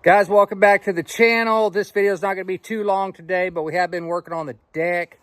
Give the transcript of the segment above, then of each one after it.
Guys, welcome back to the channel. This video is not going to be too long today, but we have been working on the deck.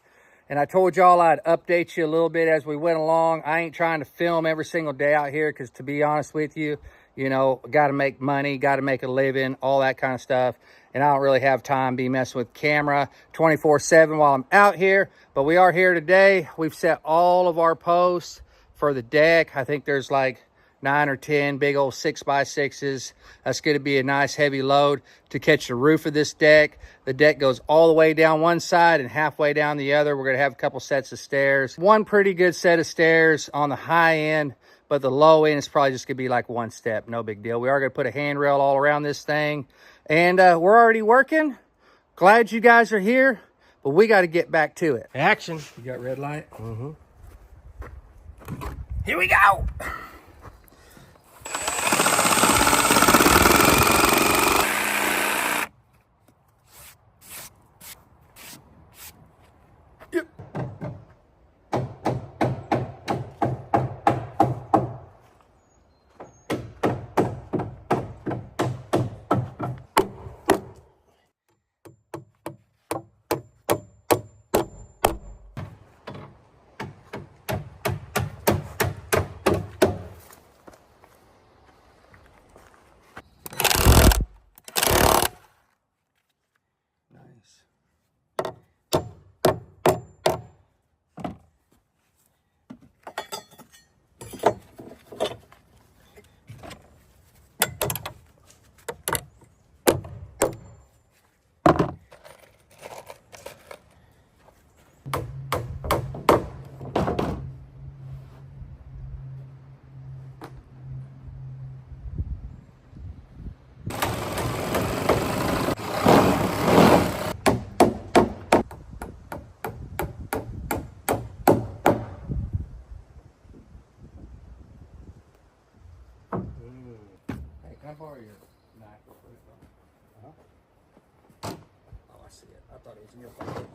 And I told y'all I'd update you a little bit as we went along. I ain't trying to film every single day out here because, to be honest with you, you know, got to make money, got to make a living, all that kind of stuff. And I don't really have time to be messing with camera 24/7 while I'm out here. But we are here today. We've set all of our posts for the deck. I think there's like 9 or 10 big old 6x6s. That's going to be a nice heavy load to catch the roof of this deck. The deck goes all the way down one side and halfway down the other. We're going to have a couple sets of stairs. One pretty good set of stairs on the high end, but the low end is probably just going to be like one step. No big deal. We are going to put a handrail all around this thing. And we're already working. Glad you guys are here, but we got to get back to it. Action. You got red light? Mm-hmm. Here we go. Can I borrow your knife real quick? Oh, I see it. I thought it was in your pocket.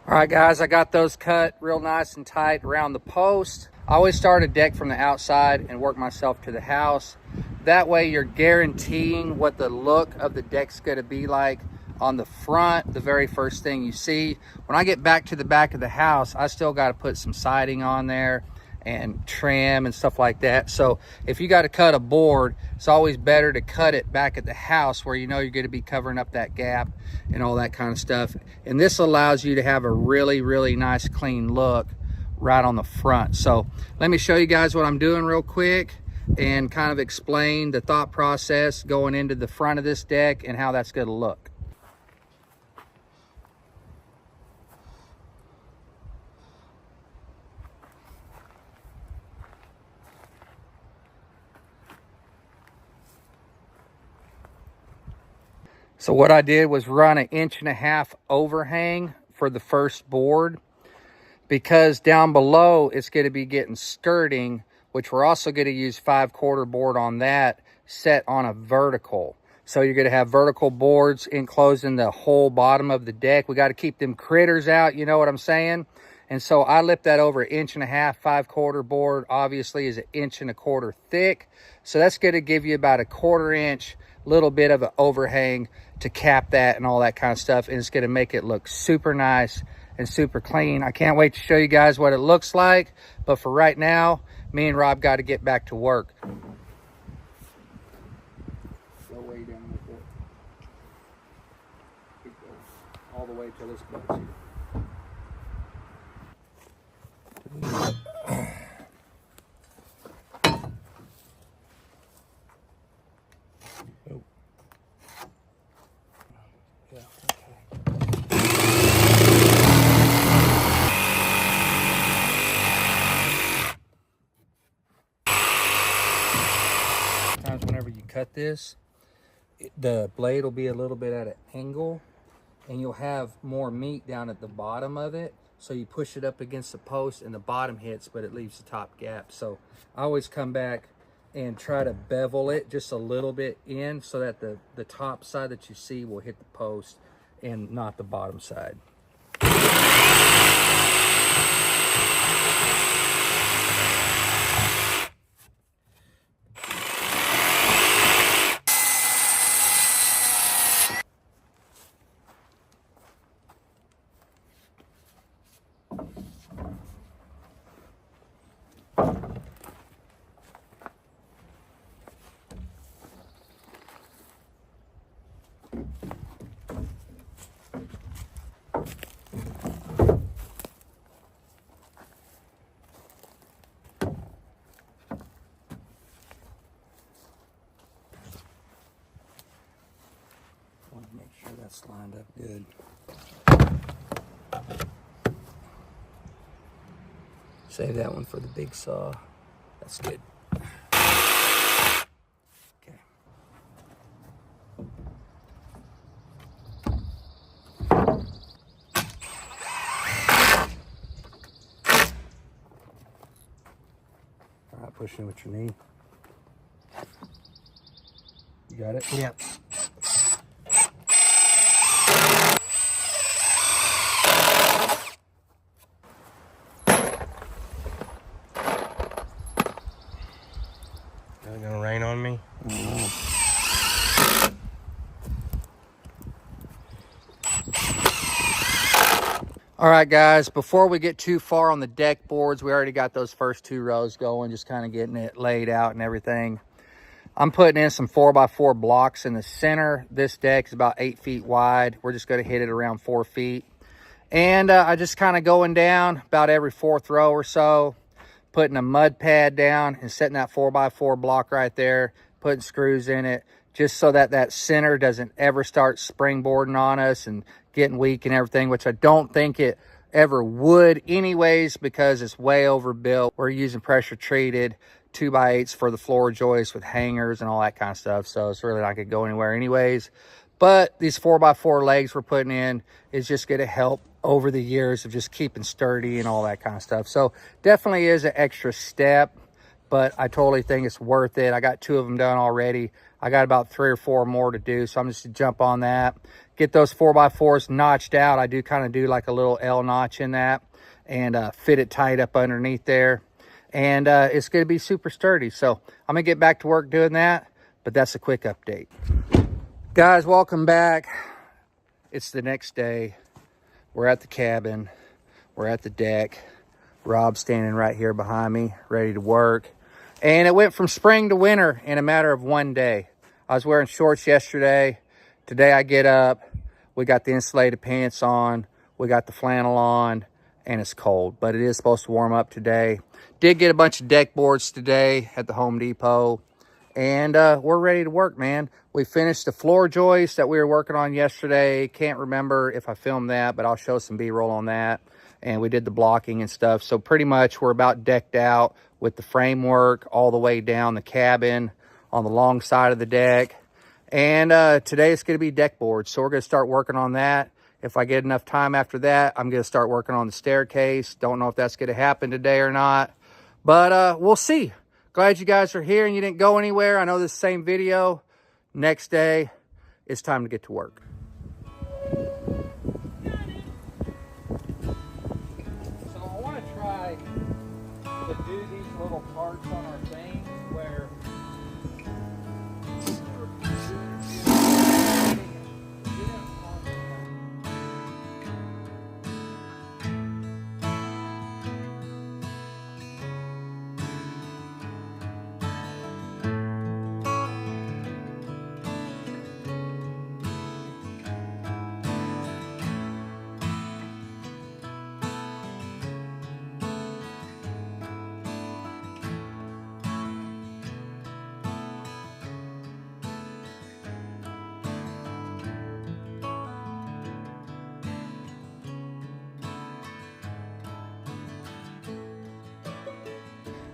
All right, guys, I got those cut real nice and tight around the post. I always start a deck from the outside and work myself to the house. That way you're guaranteeing what the look of the deck's gonna be like on the front, the very first thing you see. When I get back to the back of the house, I still gotta put some siding on there and trim and stuff like that. So if you got to cut a board, it's always better to cut it back at the house where you know you're going to be covering up that gap and all that kind of stuff. And this allows you to have a really, really nice clean look right on the front. So let me show you guys what I'm doing real quick and kind of explain the thought process going into the front of this deck and how that's going to look. So what I did was run an 1.5 inch overhang for the first board. because down below it's going to be getting skirting, which we're also going to use 5/4 board on that, set on a vertical. So you're going to have vertical boards enclosing the whole bottom of the deck. We got to keep them critters out, you know what I'm saying? And so I lift that over 1.5 inch. 5/4 board obviously is 1.25 inches thick. So that's going to give you about a 1/4 inch, little bit of an overhang to cap that and all that kind of stuff. And it's going to make it look super nice and super clean. I can't wait to show you guys what it looks like. But for right now, me and Rob got to get back to work. Go way down with it. Keep going all the way to this place here. Sometimes whenever you cut this, the blade will be a little bit at an angle and you'll have more meat down at the bottom of it. So you push it up against the post and the bottom hits, but it leaves the top gap. So I always come back and try to bevel it just a little bit in so that the top side that you see will hit the post and not the bottom side. Want to make sure that's lined up good. Save that one for the big saw. That's good. Okay. All right, push in with your knee. You got it? Yep. Is it gonna rain on me? All right, guys, before we get too far on the deck boards, we already got those first 2 rows going, just kind of getting it laid out and everything. I'm putting in some 4x4 blocks in the center. This deck is about 8 feet wide. We're just going to hit it around 4 feet. And I just kind of going down about every 4th row or so, putting a mud pad down and setting that 4x4 block right there, putting screws in it, just so that that center doesn't ever start springboarding on us and getting weak and everything, which I don't think it ever would anyways, because it's way overbuilt. We're using pressure treated 2x8s for the floor joists with hangers and all that kind of stuff. So it's really not gonna go anywhere anyways. But these 4x4 legs we're putting in is just gonna help over the years of just keeping sturdy and all that kind of stuff. So definitely is an extra step, but I totally think it's worth it. I got 2 of them done already. I got about 3 or 4 more to do. So I'm just gonna jump on that, get those 4x4s notched out. I do kind of do like a little L notch in that and fit it tight up underneath there. And it's gonna be super sturdy. So I'm gonna get back to work doing that, but that's a quick update. Guys, welcome back. It's the next day. We're at the cabin. We're at the deck. Rob's standing right here behind me, ready to work. And it went from spring to winter in a matter of 1 day. I was wearing shorts yesterday. Today I get up, we got the insulated pants on, we got the flannel on, and it's cold, but it is supposed to warm up today. Did get a bunch of deck boards today at the Home Depot, and we're ready to work, man. We finished the floor joist that we were working on yesterday. Can't remember if I filmed that, but I'll show some B-roll on that. And we did the blocking and stuff. So pretty much we're about decked out with the framework all the way down the cabin on the long side of the deck. And today it's going to be deck boards. So we're going to start working on that If I get enough time after that, I'm going to start working on the staircase. Don't know if that's going to happen today or not, but we'll see. Glad you guys are here and you didn't go anywhere. I know this same video. Next day, it's time to get to work. So I want to try to do these little parts on our thing where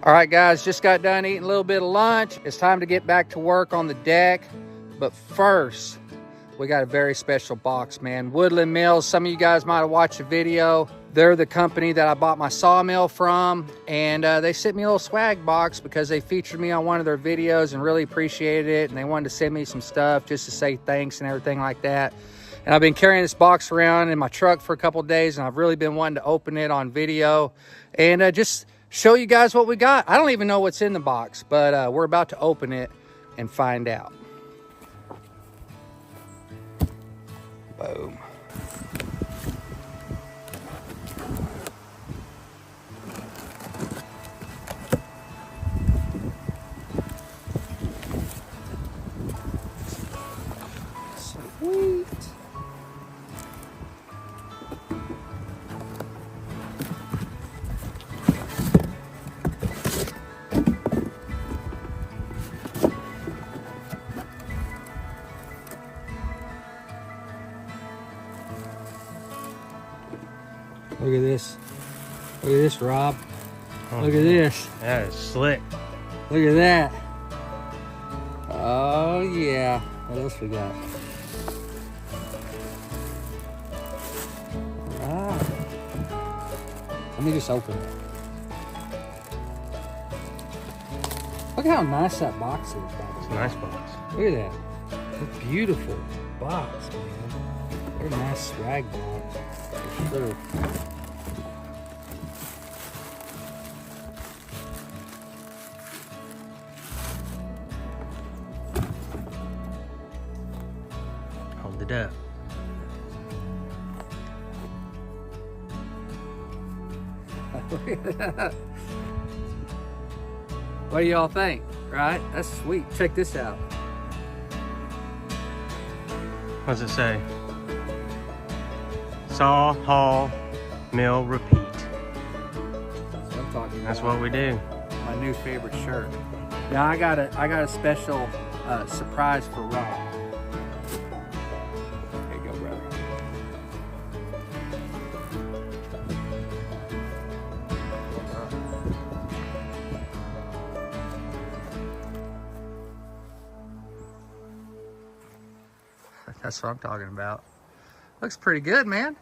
all right, guys, just got done eating a little bit of lunch. It's time to get back to work on the deck. But first, we got a very special box, man. Woodland Mills, some of you guys might have watched the video. They're the company that I bought my sawmill from. And they sent me a little swag box because they featured me on one of their videos and really appreciated it. And they wanted to send me some stuff just to say thanks and everything like that. And I've been carrying this box around in my truck for a couple of days, and I've really been wanting to open it on video and just show you guys what we got. I don't even know what's in the box, but we're about to open it and find out. Boom. Sweet. Look at this. Look at this, Rob. Oh, look at this. That is slick. Look at that. Oh, yeah. What else we got? All right. Let me just open it. Look at how nice that box is. It's a nice box. Look at that. What a beautiful box, man. What a nice swag box. For sure. Hold it up. What do y'all think? Right? That's sweet. Check this out. What does it say? Saw, haul, mill, repeat. That's what I'm talking about. That's what we do. My new favorite shirt. Now I got a special surprise for Rob. There you go, brother. That's what I'm talking about. Looks pretty good, man.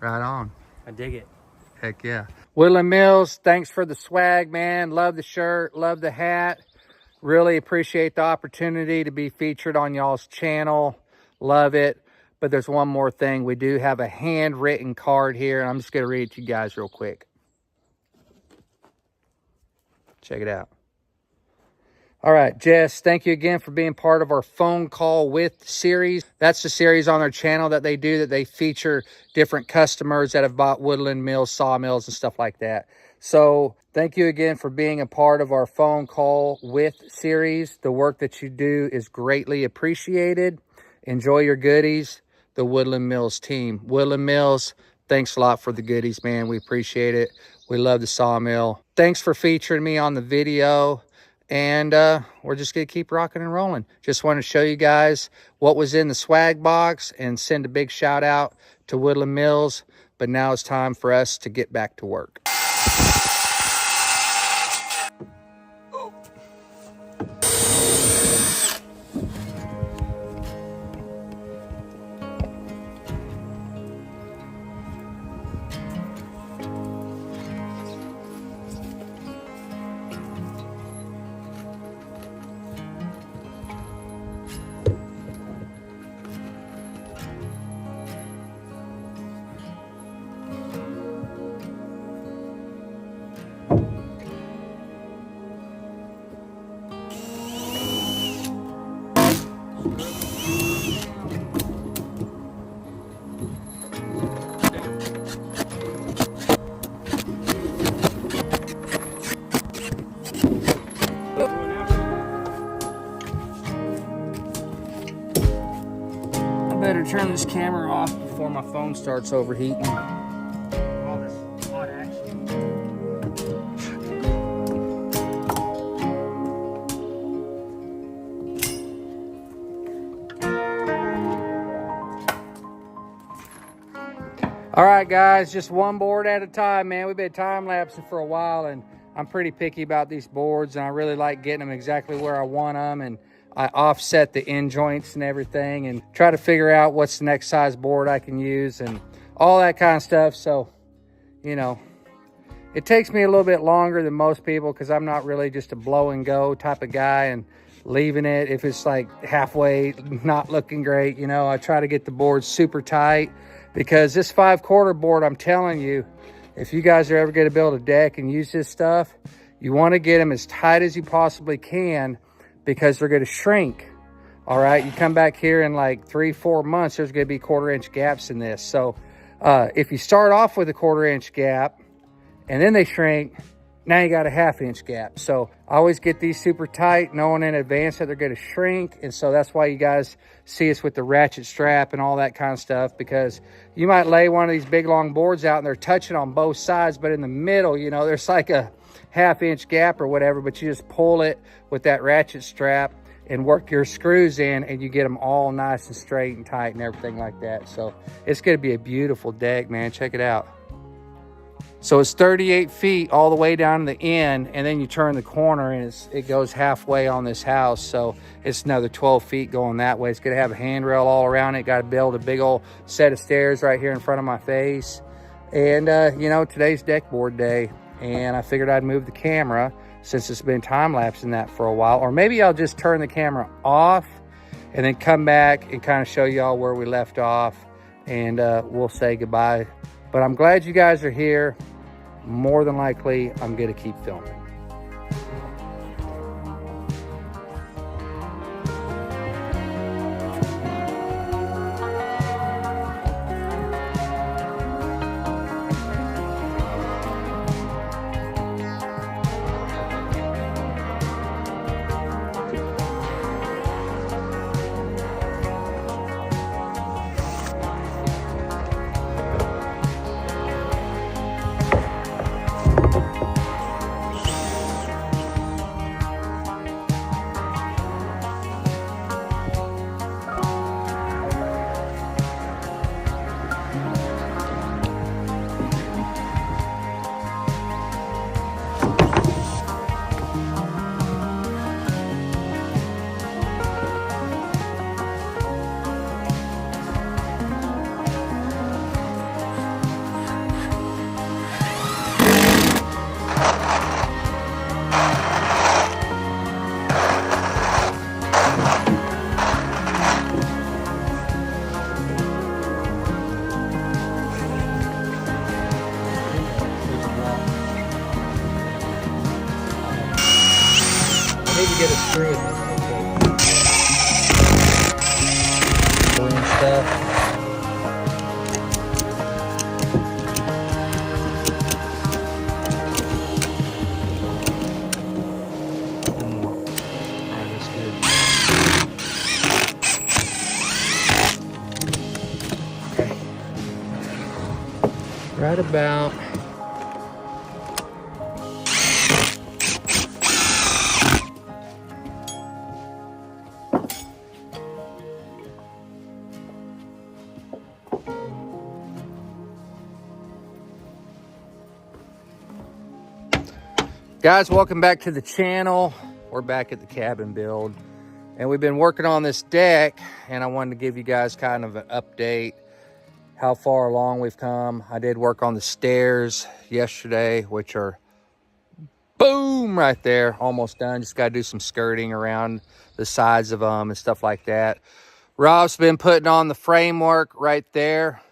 Right on. I dig it. Heck yeah. Woodland Mills, thanks for the swag, man. Love the shirt, love the hat. Really appreciate the opportunity to be featured on y'all's channel. Love it. But there's one more thing. We do have a handwritten card here, and I'm just going to read it to you guys real quick. Check it out. All right, Jess, thank you again for being part of our phone call with series. That's the series on their channel that they do, that they feature different customers that have bought Woodland Mills, sawmills, and stuff like that. So thank you again for being a part of our phone call with series. The work that you do is greatly appreciated. Enjoy your goodies. The Woodland Mills team. Woodland Mills, thanks a lot for the goodies, man. We appreciate it. We love the sawmill. Thanks for featuring me on the video. And we're just going to keep rocking and rolling. Just want to show you guys what was in the swag box and send a big shout out to Woodland Mills. But now it's time for us to get back to work. turn this camera off before my phone starts overheating. All this hot action. All right, guys, just one board at a time, man. We've been time-lapsing for a while, and I'm pretty picky about these boards, and I really like getting them exactly where I want them, and I offset the end joints and everything and try to figure out what's the next size board I can use and all that kind of stuff. So, you know, it takes me a little bit longer than most people because I'm not really just a blow and go type of guy and leaving it if it's like halfway not looking great. You know, I try to get the board super tight because this 5/4 board, I'm telling you, if you guys are ever going to build a deck and use this stuff, you want to get them as tight as you possibly can because they're going to shrink. All right, you come back here in like 3-4 months, there's going to be 1/4 inch gaps in this. So if you start off with a 1/4 inch gap and then they shrink, now you got a 1/2 inch gap. So I always get these super tight, knowing in advance that they're going to shrink. And so that's why you guys see us with the ratchet strap and all that kind of stuff, because you might lay one of these big long boards out and they're touching on both sides, but in the middle, you know, there's like a 1/2 inch gap or whatever, but you just pull it with that ratchet strap and work your screws in and you get them all nice and straight and tight and everything like that. So it's going to be a beautiful deck, man. Check it out. So it's 38 feet all the way down to the end, and then you turn the corner and it goes halfway on this house. So it's another 12 feet going that way. It's going to have a handrail all around it. Got to build a big old set of stairs right here in front of my face. And, you know, today's deck board day, and I figured I'd move the camera since it's been time-lapsing that for a while. Or maybe I'll just turn the camera off and then come back and kind of show y'all where we left off, and we'll say goodbye. But I'm glad you guys are here. More than likely, I'm going to keep filming. I need to get a screw in this real quick. Balloon stuff. Alright, that's good. Okay. Right about guys, welcome back to the channel. We're back at the cabin build, and we've been working on this deck, and I wanted to give you guys kind of an update how far along we've come. I did work on the stairs yesterday, which are boom right there, almost done. Just got to do some skirting around the sides of them and stuff like that. Rob's been putting on the framework right there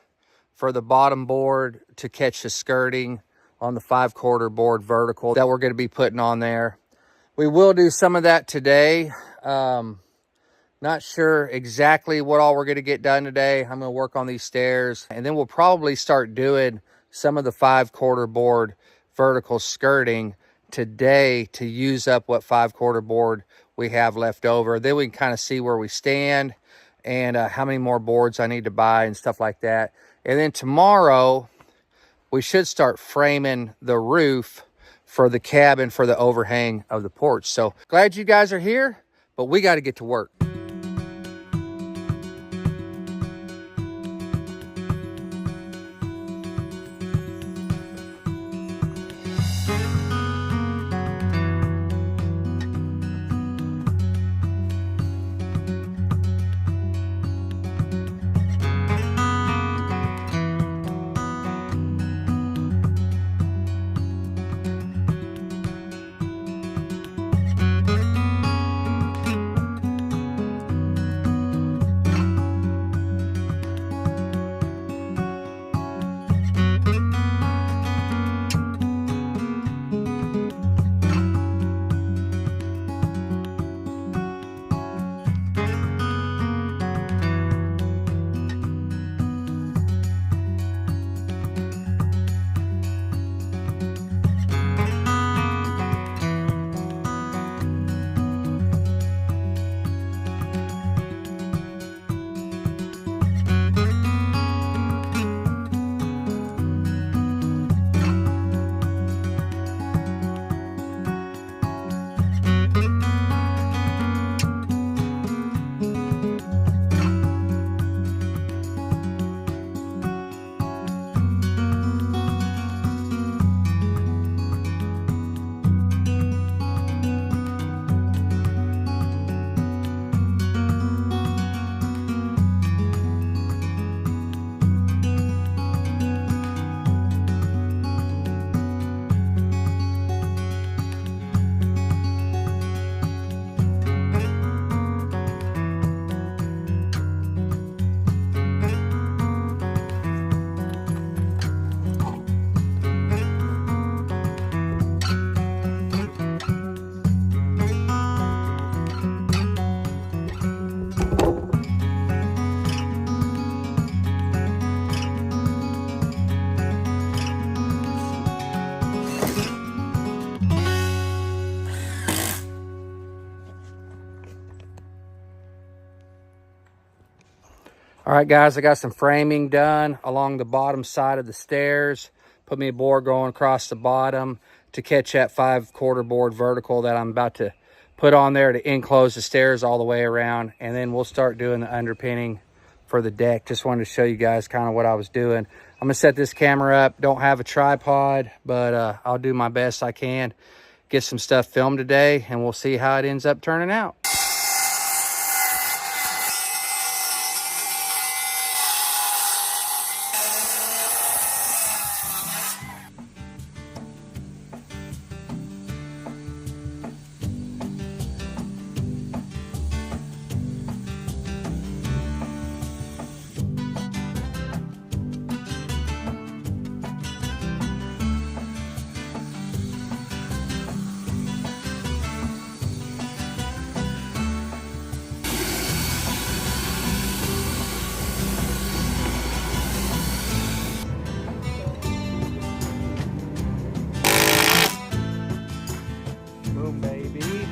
for the bottom board to catch the skirting on the 5/4 board vertical that we're going to be putting on there. We will do some of that today. Not sure exactly what all we're going to get done today. I'm going to work on these stairs, and then we'll probably start doing some of the 5/4 board vertical skirting today to use up what 5/4 board we have left over. Then we can kind of see where we stand and how many more boards I need to buy and stuff like that. And then tomorrow, we should start framing the roof for the cabin for the overhang of the porch. So glad you guys are here, but we got to get to work. All right, guys, I got some framing done along the bottom side of the stairs. Put me a board going across the bottom to catch that 5/4 board vertical that I'm about to put on there to enclose the stairs all the way around. And then we'll start doing the underpinning for the deck. Just wanted to show you guys kind of what I was doing. I'm gonna set this camera up. Don't have a tripod, but I'll do my best I can. Get some stuff filmed today, and we'll see how it ends up turning out. Boom, baby.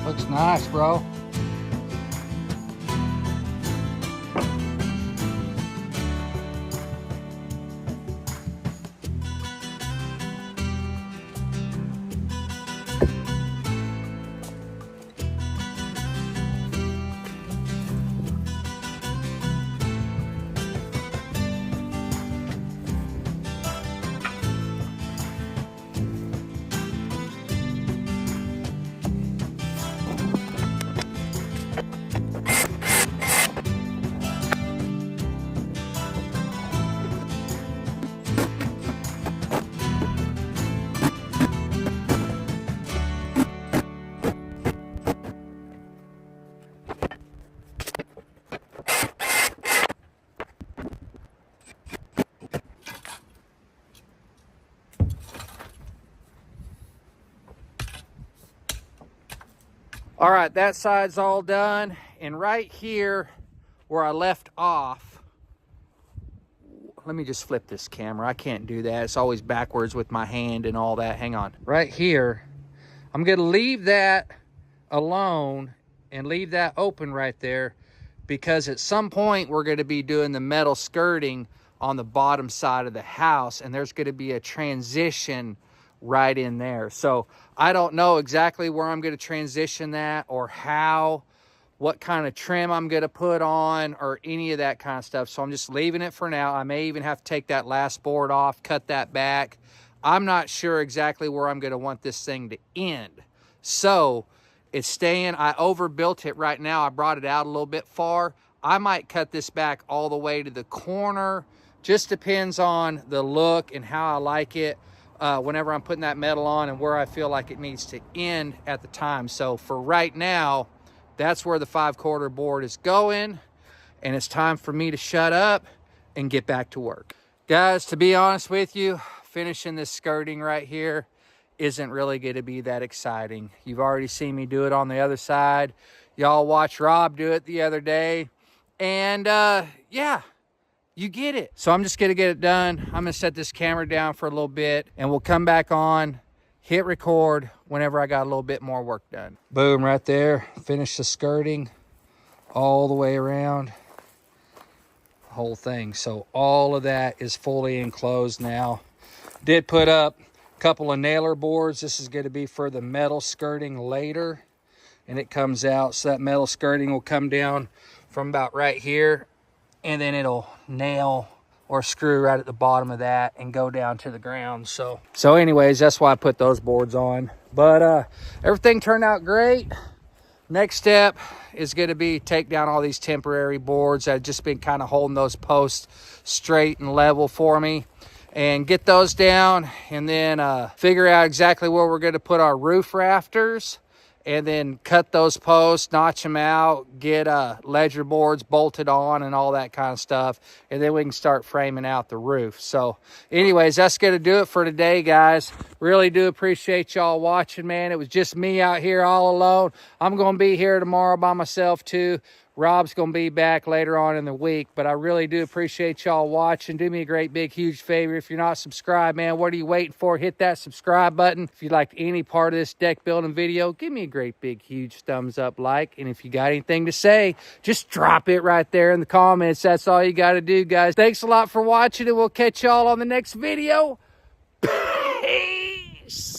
Looks nice, bro. All right, that side's all done. And right here where I left off, let me just flip this camera. I can't do that. It's always backwards with my hand and all that. Hang on. Right here, I'm going to leave that alone and leave that open right there, because at some point we're going to be doing the metal skirting on the bottom side of the house, and there's going to be a transition right in there. So I don't know exactly where I'm going to transition that, or how, what kind of trim I'm going to put on, or any of that kind of stuff. So I'm just leaving it for now. I may even have to take that last board off, cut that back. I'm not sure exactly where I'm going to want this thing to end. So it's staying. I overbuilt it right now. I brought it out a little bit far. I might cut this back all the way to the corner. Just depends on the look and how I like it whenever I'm putting that metal on, and where I feel like it needs to end at the time. So for right now, that's where the 5/4 board is going, and it's time for me to shut up and get back to work. Guys, to be honest with you, finishing this skirting right here isn't really going to be that exciting. You've already seen me do it on the other side. Y'all watched Rob do it the other day, and yeah, you get it. So I'm just going to get it done. I'm going to set this camera down for a little bit, and we'll come back on, hit record whenever I got a little bit more work done. Boom, right there. Finish the skirting all the way around the whole thing. So all of that is fully enclosed now. Did put up a couple of nailer boards. This is going to be for the metal skirting later, and it comes out. So that metal skirting will come down from about right here, and then it'll nail or screw right at the bottom of that and go down to the ground. So anyways, that's why I put those boards on. But everything turned out great. Next step is going to be take down all these temporary boards that have just been kind of holding those posts straight and level for me, and get those down, and then figure out exactly where we're going to put our roof rafters, and then cut those posts, notch them out, get ledger boards bolted on and all that kind of stuff, and then we can start framing out the roof. So anyways, that's going to do it for today, guys. Really do appreciate y'all watching, man. It was just me out here all alone. I'm going to be here tomorrow by myself too. Rob's going to be back later on in the week, but I really do appreciate y'all watching. Do me a great, big, huge favor. If you're not subscribed, man, what are you waiting for? Hit that subscribe button. If you liked any part of this deck building video, give me a great, big, huge thumbs up, like. And if you got anything to say, just drop it right there in the comments. That's all you got to do, guys. Thanks a lot for watching, and we'll catch y'all on the next video. Peace.